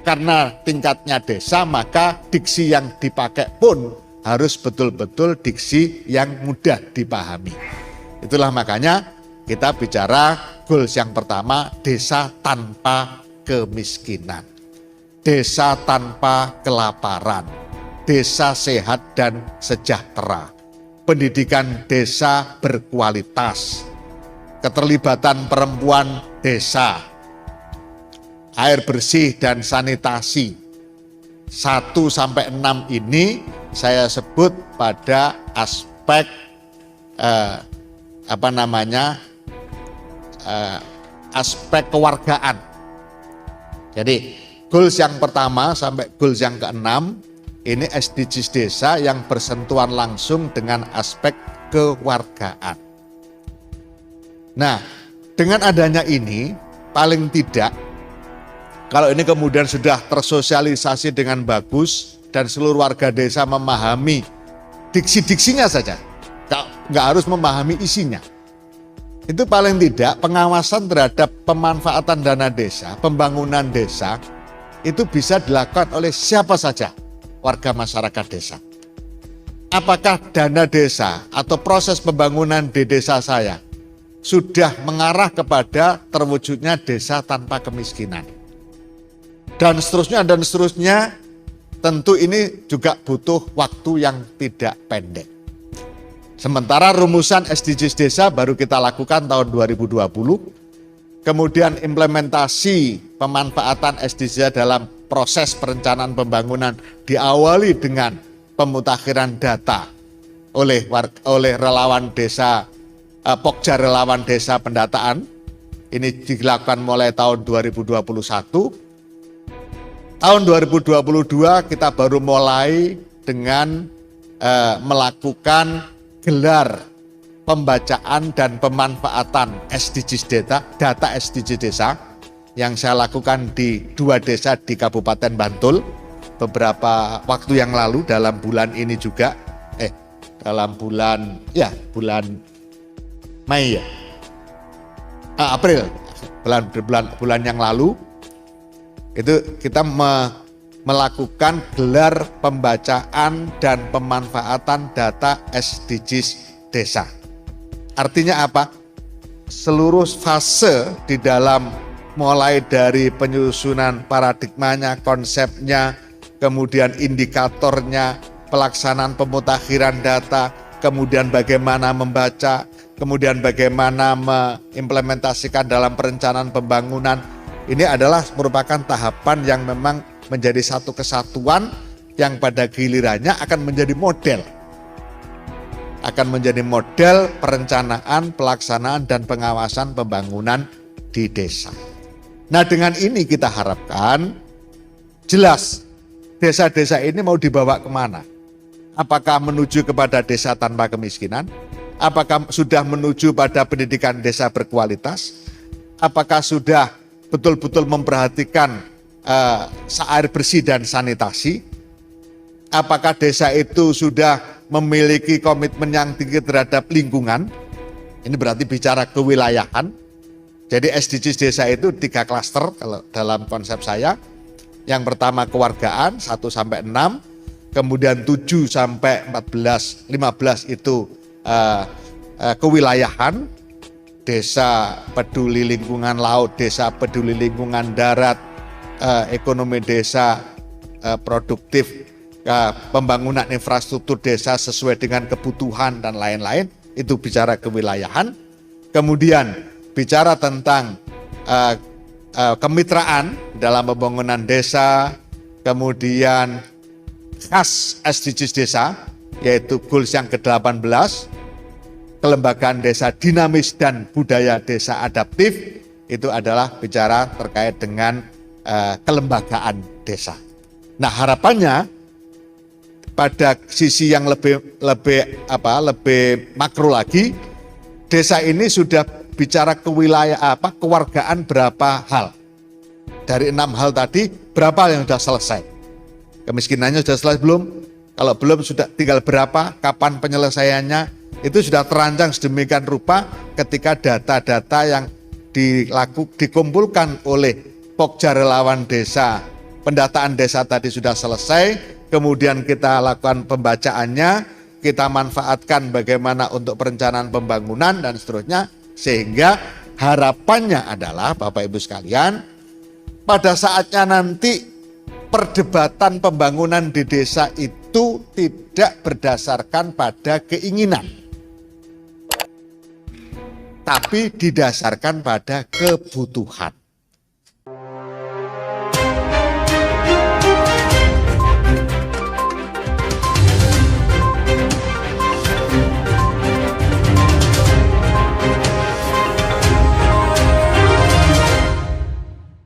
karena tingkatnya desa, maka diksi yang dipakai pun harus betul-betul diksi yang mudah dipahami. Itulah makanya kita bicara goals yang pertama, desa tanpa kemiskinan, desa tanpa kelaparan, desa sehat dan sejahtera, pendidikan desa berkualitas, keterlibatan perempuan desa, air bersih dan sanitasi. 1-6 ini saya sebut pada aspek aspek kewargaan. Jadi goals yang pertama sampai goals yang ke-6 ini SDGs desa yang bersentuhan langsung dengan aspek kewargaan. Nah, dengan adanya ini paling tidak kalau ini kemudian sudah tersosialisasi dengan bagus dan seluruh warga desa memahami diksi-diksinya saja, nggak harus memahami isinya. Itu paling tidak pengawasan terhadap pemanfaatan dana desa, pembangunan desa, itu bisa dilakukan oleh siapa saja warga masyarakat desa. Apakah dana desa atau proses pembangunan di desa saya sudah mengarah kepada terwujudnya desa tanpa kemiskinan? Dan seterusnya, tentu ini juga butuh waktu yang tidak pendek. Sementara rumusan SDGs desa baru kita lakukan tahun 2020, kemudian implementasi pemanfaatan SDGs dalam proses perencanaan pembangunan diawali dengan pemutakhiran data oleh relawan desa, Pokja Relawan Desa Pendataan. Ini dilakukan mulai tahun 2021. Tahun 2022 kita baru mulai dengan melakukan gelar pembacaan dan pemanfaatan SDGs data SDGs desa yang saya lakukan di 2 desa di Kabupaten Bantul beberapa waktu yang lalu dalam bulan ini juga, bulan Mei ya, April, bulan yang lalu. Itu kita melakukan gelar pembacaan dan pemanfaatan data SDGs desa. Artinya apa? Seluruh fase di dalam mulai dari penyusunan paradigmanya, konsepnya, kemudian indikatornya, pelaksanaan pemutakhiran data, kemudian bagaimana membaca, kemudian bagaimana mengimplementasikan dalam perencanaan pembangunan. Ini adalah merupakan tahapan yang memang menjadi satu kesatuan yang pada gilirannya akan menjadi model. Akan menjadi model perencanaan, pelaksanaan, dan pengawasan pembangunan di desa. Nah, dengan ini kita harapkan jelas desa-desa ini mau dibawa kemana? Apakah menuju kepada desa tanpa kemiskinan? Apakah sudah menuju pada pendidikan desa berkualitas? Apakah sudah betul-betul memperhatikan air bersih dan sanitasi? Apakah desa itu sudah memiliki komitmen yang tinggi terhadap lingkungan? Ini berarti bicara kewilayahan. Jadi SDGs desa itu 3 klaster kalau dalam konsep saya. Yang pertama kewargaan 1-6, kemudian 7-14, 15 itu kewilayahan. Desa peduli lingkungan laut, desa peduli lingkungan darat, ekonomi desa produktif, pembangunan infrastruktur desa sesuai dengan kebutuhan dan lain-lain, itu bicara kewilayahan. Kemudian bicara tentang kemitraan dalam pembangunan desa, kemudian khas SDGs desa, yaitu goals yang ke-18, kelembagaan desa dinamis dan budaya desa adaptif, itu adalah bicara terkait dengan kelembagaan desa. Nah, harapannya pada sisi yang lebih makro lagi, desa ini sudah bicara kewargaan berapa hal. Dari 6 hal tadi, berapa yang sudah selesai? Kemiskinannya sudah selesai belum? Kalau belum, sudah tinggal berapa? Kapan penyelesaiannya? Itu sudah terancang sedemikian rupa ketika data-data yang dikumpulkan oleh Pokja Relawan Desa pendataan desa tadi sudah selesai, kemudian kita lakukan pembacaannya, kita manfaatkan bagaimana untuk perencanaan pembangunan dan seterusnya, sehingga harapannya adalah Bapak Ibu sekalian, pada saatnya nanti perdebatan pembangunan di desa itu tidak berdasarkan pada keinginan, tapi didasarkan pada kebutuhan.